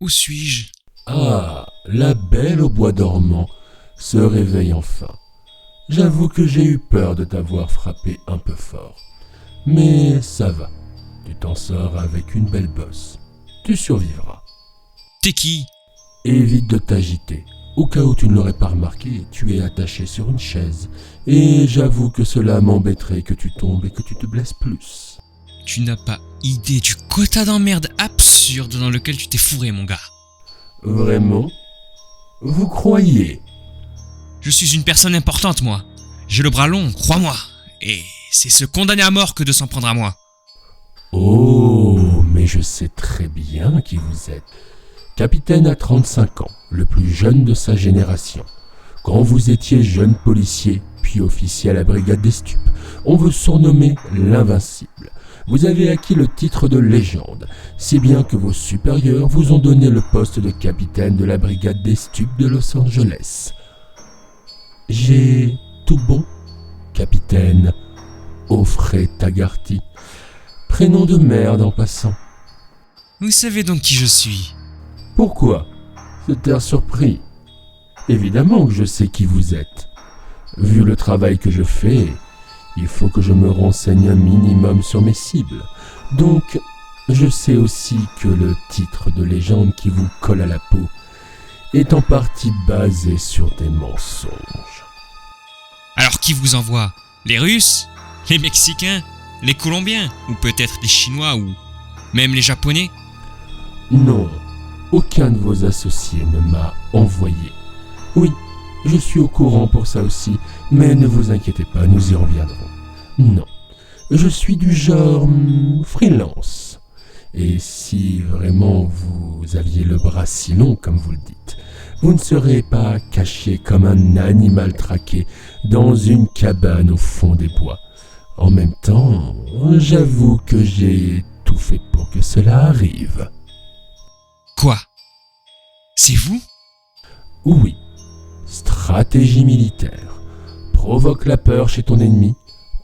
Où suis-je ? Ah, la belle au bois dormant se réveille enfin. J'avoue que j'ai eu peur de t'avoir frappé un peu fort. Mais ça va, tu t'en sors avec une belle bosse. Tu survivras. T'es qui ? Évite de t'agiter. Au cas où tu ne l'aurais pas remarqué, tu es attaché sur une chaise. Et j'avoue que cela m'embêterait que tu tombes et que tu te blesses plus. Tu n'as pas idée du quota d'emmerde absurde dans lequel tu t'es fourré, mon gars. Vraiment ? Vous croyez ? Je suis une personne importante, moi. J'ai le bras long, crois-moi. Et c'est se condamner à mort que de s'en prendre à moi. Oh, mais je sais très bien qui vous êtes. Capitaine à 35 ans, le plus jeune de sa génération. Quand vous étiez jeune policier, puis officier à la brigade des stupes, on vous surnommait l'Invincible. Vous avez acquis le titre de légende, si bien que vos supérieurs vous ont donné le poste de capitaine de la brigade des stupes de Los Angeles. J'ai tout bon, capitaine Offray Tagarty. Prénom de merde en passant. Vous savez donc qui je suis ? Pourquoi ? C'est air surpris. Évidemment que je sais qui vous êtes. Vu le travail que je fais, il faut que je me renseigne un minimum sur mes cibles. Donc, je sais aussi que le titre de légende qui vous colle à la peau est en partie basé sur des mensonges. Alors qui vous envoie ? Les Russes ? Les Mexicains ? Les Colombiens ? Ou peut-être les Chinois ou même les Japonais ? Non, aucun de vos associés ne m'a envoyé. Oui, je suis au courant pour ça aussi, mais ne vous inquiétez pas, nous y reviendrons. Non, je suis du genre freelance. Et si vraiment vous aviez le bras si long comme vous le dites, vous ne serez pas caché comme un animal traqué dans une cabane au fond des bois. En même temps, j'avoue que j'ai tout fait pour que cela arrive. Quoi ? C'est vous ? Oui, stratégie militaire. Provoque la peur chez ton ennemi,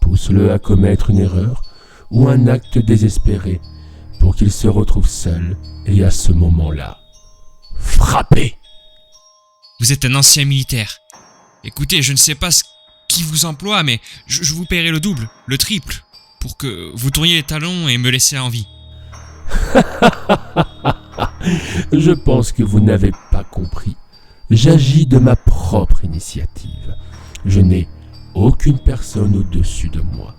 pousse-le à commettre une erreur ou un acte désespéré pour qu'il se retrouve seul et à ce moment-là, frapper. Vous êtes un ancien militaire. Écoutez, je ne sais pas qui vous emploie, mais je vous paierai le double, le triple, pour que vous tourniez les talons et me laissiez en vie. Je pense que vous n'avez pas compris. J'agis de ma propre initiative. Je n'ai aucune personne au-dessus de moi.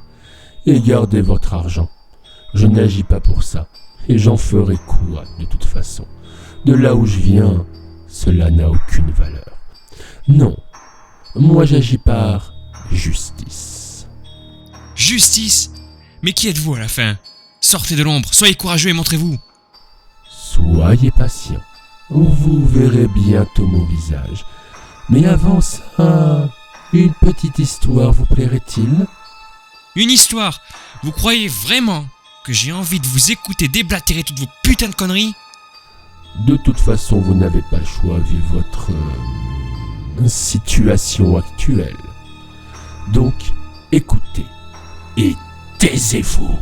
Et gardez votre argent. Je n'agis pas pour ça. Et j'en ferai quoi de toute façon. De là où je viens, cela n'a aucune valeur. Non, moi j'agis par justice. Justice ? Mais qui êtes-vous à la fin ? Sortez de l'ombre, soyez courageux et montrez-vous. Soyez patient. Vous verrez bientôt mon visage. Mais avant ça, une petite histoire vous plairait-il ? Une histoire ? Vous croyez vraiment que j'ai envie de vous écouter déblatérer toutes vos putains de conneries ? De toute façon, vous n'avez pas le choix vu votre situation actuelle. Donc, écoutez et taisez-vous.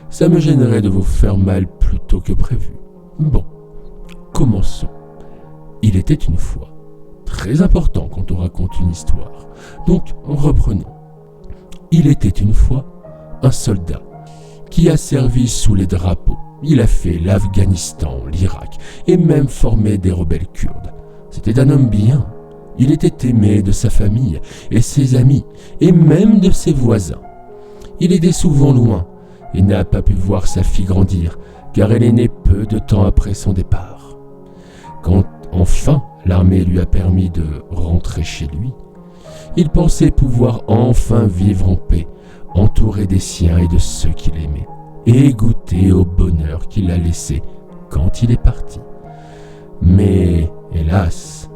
Ça me gênerait de vous faire mal plus tôt que prévu. Bon, commençons. Il était une fois. Très important quand on raconte une histoire. Donc, reprenons. Il était une fois un soldat qui a servi sous les drapeaux. Il a fait l'Afghanistan, l'Irak et même formé des rebelles kurdes. C'était un homme bien. Il était aimé de sa famille et ses amis et même de ses voisins. Il était souvent loin et n'a pas pu voir sa fille grandir car elle est née peu de temps après son départ. Quand enfin l'armée lui a permis de rentrer chez lui, il pensait pouvoir enfin vivre en paix, entouré des siens et de ceux qu'il aimait, et goûter au bonheur qu'il a laissé quand il est parti. Mais, hélas,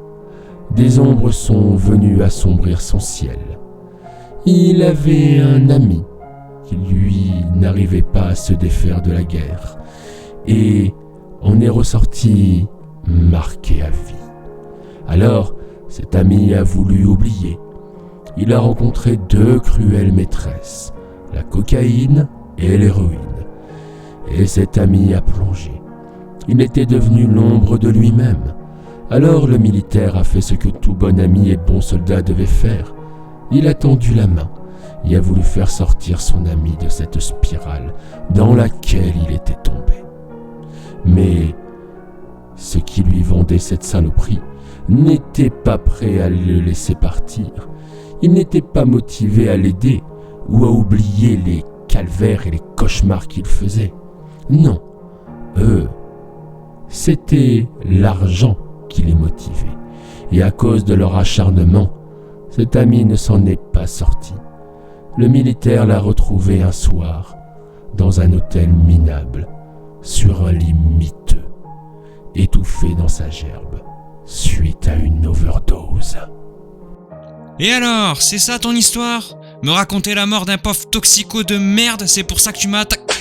des ombres sont venues assombrir son ciel. Il avait un ami qui, lui, n'arrivait pas à se défaire de la guerre, et en est ressorti marqué à vie. Alors, cet ami a voulu oublier. Il a rencontré deux cruelles maîtresses, la cocaïne et l'héroïne. Et cet ami a plongé. Il était devenu l'ombre de lui-même. Alors le militaire a fait ce que tout bon ami et bon soldat devait faire. Il a tendu la main et a voulu faire sortir son ami de cette spirale dans laquelle il était tombé. Mais ceux qui lui vendaient cette saloperie n'étaient pas prêts à le laisser partir. Ils n'étaient pas motivés à l'aider ou à oublier les calvaires et les cauchemars qu'il faisait. Non, eux, c'était l'argent qui les motivait. Et à cause de leur acharnement, cet ami ne s'en est pas sorti. Le militaire l'a retrouvé un soir dans un hôtel minable, sur un lit miteux, étouffé dans sa gerbe, suite à une overdose. Et alors, c'est ça ton histoire? Me raconter la mort d'un pauvre toxico de merde, c'est pour ça que tu m'as attaqué?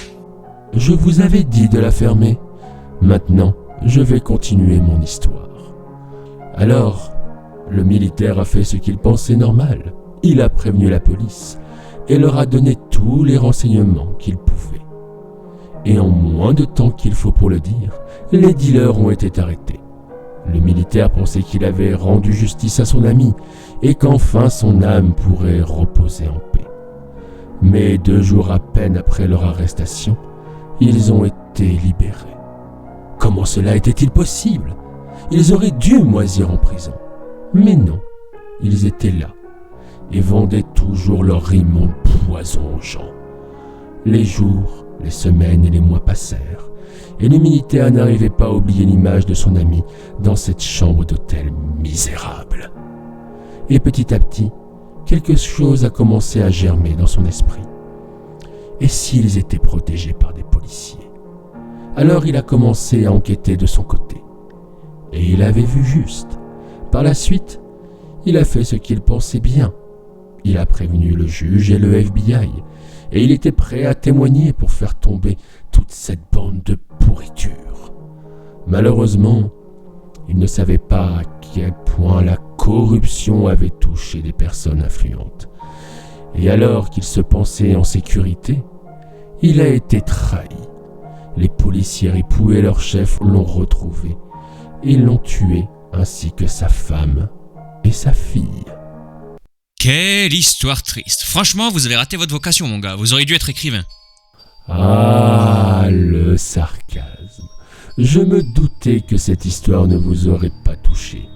Je vous avais dit de la fermer. Maintenant, je vais continuer mon histoire. Alors, le militaire a fait ce qu'il pensait normal. Il a prévenu la police et leur a donné tous les renseignements qu'il pouvait. Et en moins de temps qu'il faut pour le dire, les dealers ont été arrêtés. Le militaire pensait qu'il avait rendu justice à son ami et qu'enfin son âme pourrait reposer en paix. Mais 2 jours à peine après leur arrestation, ils ont été libérés. Comment cela était-il possible? Ils auraient dû moisir en prison. Mais non, ils étaient là et vendaient toujours leur immonde poison aux gens. Les jours, les semaines et les mois passèrent, et le militaire n'arrivait pas à oublier l'image de son ami dans cette chambre d'hôtel misérable. Et petit à petit, quelque chose a commencé à germer dans son esprit. Et s'ils étaient protégés par des policiers? Alors il a commencé à enquêter de son côté. Et il avait vu juste. Par la suite, il a fait ce qu'il pensait bien. Il a prévenu le juge et le FBI, et il était prêt à témoigner pour faire tomber toute cette bande de pourriture. Malheureusement, il ne savait pas à quel point la corruption avait touché des personnes influentes. Et alors qu'il se pensait en sécurité, il a été trahi. Les policiers ripoux et leur chef l'ont retrouvé et l'ont tué, ainsi que sa femme et sa fille. Quelle histoire triste. Franchement, vous avez raté votre vocation, mon gars. Vous auriez dû être écrivain. Ah, le sarcasme. Je me doutais que cette histoire ne vous aurait pas touché.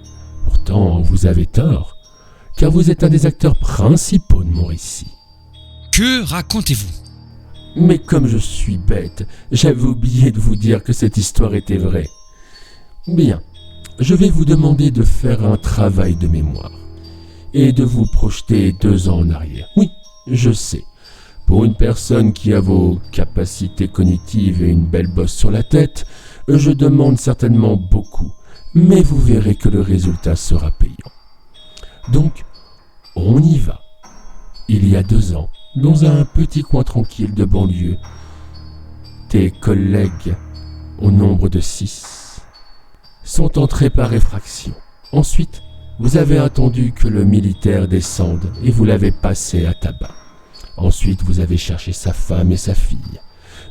Pourtant, vous avez tort, car vous êtes un des acteurs principaux de mon récit. Que racontez-vous? Mais comme je suis bête, j'avais oublié de vous dire que cette histoire était vraie. Bien, je vais vous demander de faire un travail de mémoire et de vous projeter 2 ans en arrière. Oui, je sais. Pour une personne qui a vos capacités cognitives et une belle bosse sur la tête, je demande certainement beaucoup, mais vous verrez que le résultat sera payant. Donc, on y va. Il y a 2 ans, dans un petit coin tranquille de banlieue, tes collègues, au nombre de 6, sont entrés par effraction. Ensuite, vous avez attendu que le militaire descende et vous l'avez passé à tabac. Ensuite, vous avez cherché sa femme et sa fille.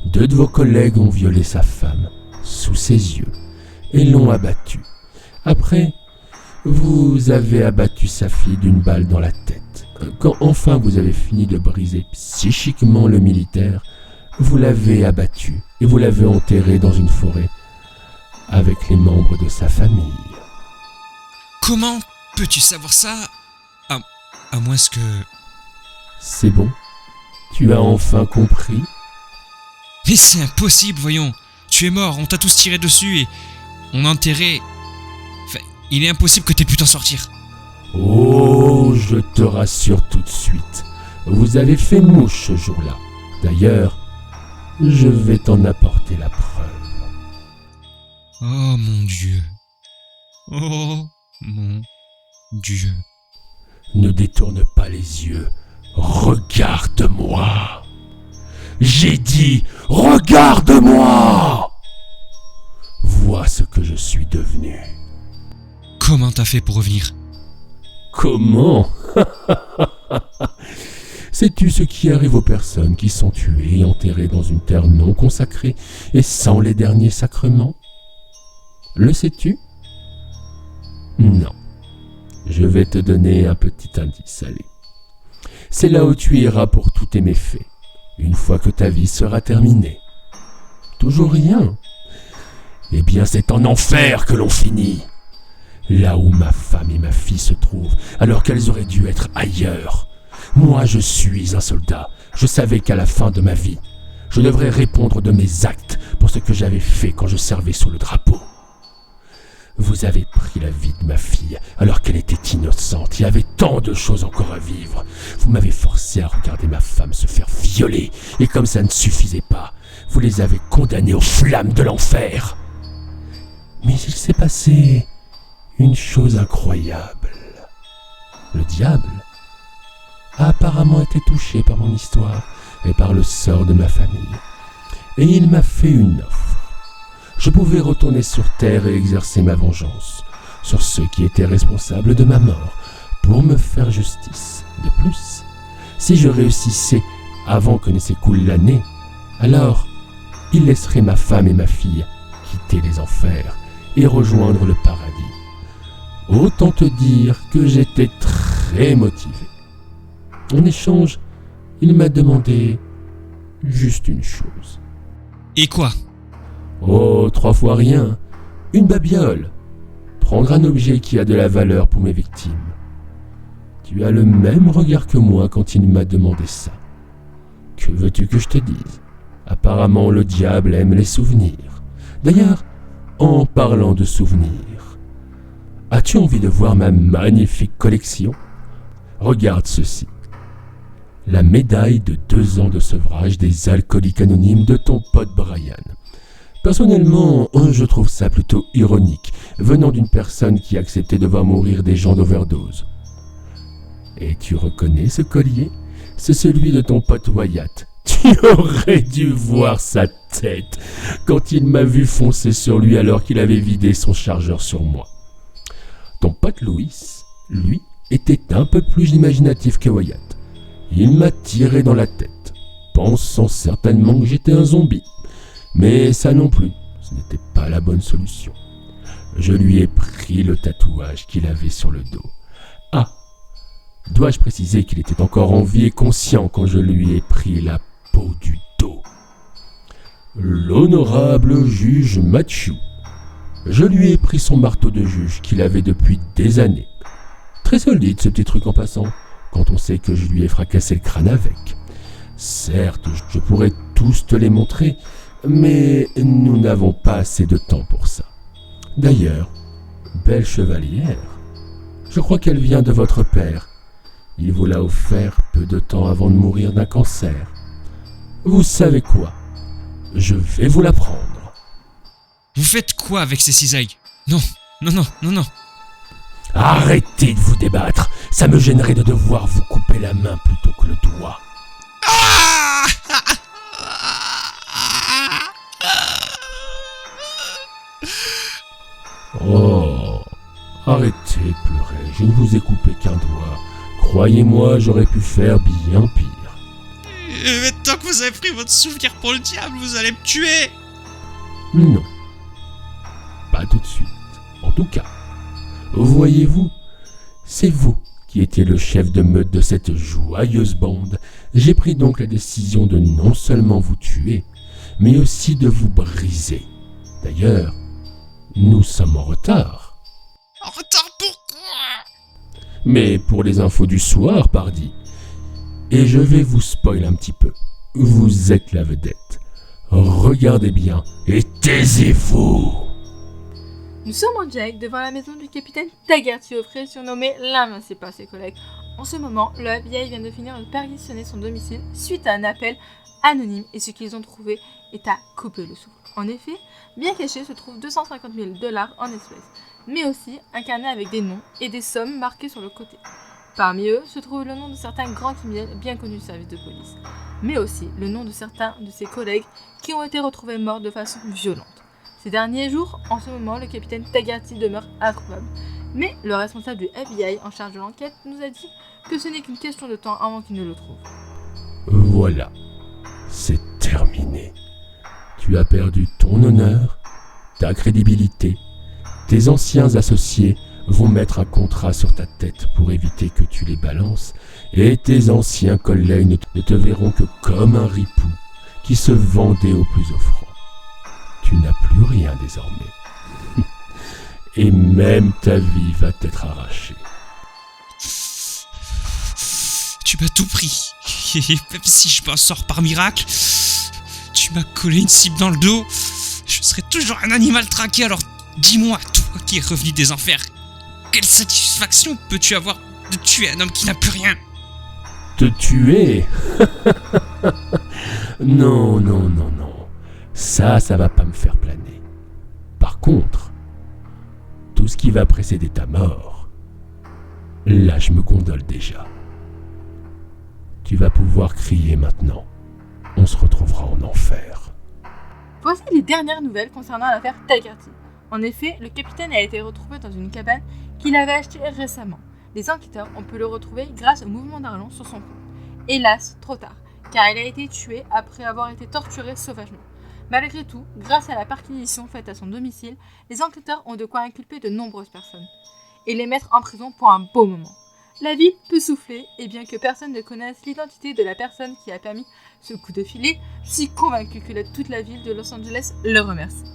2 de vos collègues ont violé sa femme, sous ses yeux, et l'ont abattue. Après, vous avez abattu sa fille d'une balle dans la tête. Quand enfin vous avez fini de briser psychiquement le militaire, vous l'avez abattu et vous l'avez enterré dans une forêt avec les membres de sa famille. Comment peux-tu savoir ça? À moins que... C'est bon? Tu as enfin compris? Mais c'est impossible, voyons. Tu es mort, on t'a tous tiré dessus et on a enterré... Enfin, il est impossible que t'aies pu t'en sortir. Oh, je te rassure tout de suite. Vous avez fait mouche ce jour-là. D'ailleurs, je vais t'en apporter la preuve. Oh mon Dieu. Oh mon Dieu. Ne détourne pas les yeux. Regarde-moi. J'ai dit, regarde-moi. Vois ce que je suis devenu. Comment t'as fait pour revenir? Comment? Sais-tu ce qui arrive aux personnes qui sont tuées et enterrées dans une terre non consacrée et sans les derniers sacrements? Le sais-tu? Non. Je vais te donner un petit indice, allez. C'est là où tu iras pour tous tes méfaits, une fois que ta vie sera terminée. Toujours rien? Eh bien, c'est en enfer que l'on finit. Là où ma femme et ma fille se trouvent, alors qu'elles auraient dû être ailleurs. Moi, je suis un soldat. Je savais qu'à la fin de ma vie, je devrais répondre de mes actes pour ce que j'avais fait quand je servais sous le drapeau. Vous avez pris la vie de ma fille alors qu'elle était innocente et avait tant de choses encore à vivre. Vous m'avez forcé à regarder ma femme se faire violer et comme ça ne suffisait pas, vous les avez condamnés aux flammes de l'enfer. Mais il s'est passé une chose incroyable. Le diable a apparemment été touché par mon histoire et par le sort de ma famille. Et il m'a fait une offre. Je pouvais retourner sur terre et exercer ma vengeance sur ceux qui étaient responsables de ma mort pour me faire justice. De plus, si je réussissais avant que ne s'écoule l'année, alors il laisserait ma femme et ma fille quitter les enfers et rejoindre le paradis. Autant te dire que j'étais très motivé. En échange, il m'a demandé juste une chose. Et quoi? Oh, 3 fois rien. Une babiole. Prendre un objet qui a de la valeur pour mes victimes. Tu as le même regard que moi quand il m'a demandé ça. Que veux-tu que je te dise? Apparemment, le diable aime les souvenirs. D'ailleurs, en parlant de souvenirs, as-tu envie de voir ma magnifique collection? Regarde ceci. La médaille de 2 ans de sevrage des alcooliques anonymes de ton pote Brian. Personnellement, je trouve ça plutôt ironique, venant d'une personne qui acceptait de voir mourir des gens d'overdose. Et tu reconnais ce collier? C'est celui de ton pote Wyatt. Tu aurais dû voir sa tête quand il m'a vu foncer sur lui alors qu'il avait vidé son chargeur sur moi. Ton pote Louis, lui, était un peu plus imaginatif que Wyatt. Il m'a tiré dans la tête, pensant certainement que j'étais un zombie. Mais ça non plus, ce n'était pas la bonne solution. Je lui ai pris le tatouage qu'il avait sur le dos. Ah, dois-je préciser qu'il était encore en vie et conscient quand je lui ai pris la peau du dos. L'honorable juge Mathieu. Je lui ai pris son marteau de juge qu'il avait depuis des années. Très solide ce petit truc en passant, quand on sait que je lui ai fracassé le crâne avec. Certes, je pourrais tous te les montrer, mais nous n'avons pas assez de temps pour ça. D'ailleurs, belle chevalière, je crois qu'elle vient de votre père. Il vous l'a offert peu de temps avant de mourir d'un cancer. Vous savez quoi? Je vais vous la prendre. Vous faites quoi avec ces cisailles? Non, non, non, non, non. Arrêtez de vous débattre. Ça me gênerait de devoir vous couper la main plutôt que le doigt. Ah! Oh, arrêtez de pleurer, je ne vous ai coupé qu'un doigt. Croyez-moi, j'aurais pu faire bien pire. Mais tant que vous avez pris votre souvenir pour le diable, vous allez me tuer! Non, pas tout de suite. En tout cas, voyez-vous, c'est vous qui étiez le chef de meute de cette joyeuse bande. J'ai pris donc la décision de non seulement vous tuer, mais aussi de vous briser. D'ailleurs, nous sommes en retard. En retard pourquoi? Mais pour les infos du soir, pardi. Et je vais vous spoiler un petit peu. Vous êtes la vedette. Regardez bien et taisez-vous. Nous sommes en direct devant la maison du capitaine Tagerty Offray, surnommé l'Invincible par ses collègues. En ce moment, le FBI vient de finir de perquisitionner son domicile suite à un appel anonyme et ce qu'ils ont trouvé est à couper le souffle. En effet, bien caché se trouvent 250 000 $ en espèces, mais aussi un carnet avec des noms et des sommes marquées sur le côté. Parmi eux se trouve le nom de certains grands criminels bien connus du service de police, mais aussi le nom de certains de ses collègues qui ont été retrouvés morts de façon violente. Ces derniers jours, en ce moment, le capitaine Tagerty demeure introuvable, mais le responsable du FBI en charge de l'enquête nous a dit que ce n'est qu'une question de temps avant qu'il ne le trouve. Voilà, c'est terminé. Tu as perdu ton honneur, ta crédibilité Tes anciens associés vont mettre un contrat sur ta tête pour éviter que tu les balances, et tes anciens collègues ne te verront que comme un ripou qui se vendait au plus offrant. Tu n'as plus rien désormais. Et même ta vie va t'être arrachée. Tu m'as tout pris. Et même si je m'en sors par miracle, tu m'as collé une cible dans le dos. Je serai toujours un animal traqué, alors dis-moi, toi qui es revenu des enfers, quelle satisfaction peux-tu avoir de tuer un homme qui n'a plus rien? Te tuer? Non. Ça va pas me faire planer. Par contre, tout ce qui va précéder ta mort, là je me condole déjà. Tu vas pouvoir crier maintenant. On se retrouvera en enfer. Voici les dernières nouvelles concernant l'affaire Tagerty. En effet, le capitaine a été retrouvé dans une cabane qu'il avait achetée récemment. Les enquêteurs ont pu le retrouver grâce au mouvement d'Arlon sur son cou. Hélas, trop tard, car il a été tué après avoir été torturé sauvagement. Malgré tout, grâce à la perquisition faite à son domicile, les enquêteurs ont de quoi inculper de nombreuses personnes et les mettre en prison pour un beau moment. La ville peut souffler, et bien que personne ne connaisse l'identité de la personne qui a permis ce coup de filet, je suis convaincu que toute la ville de Los Angeles le remercie.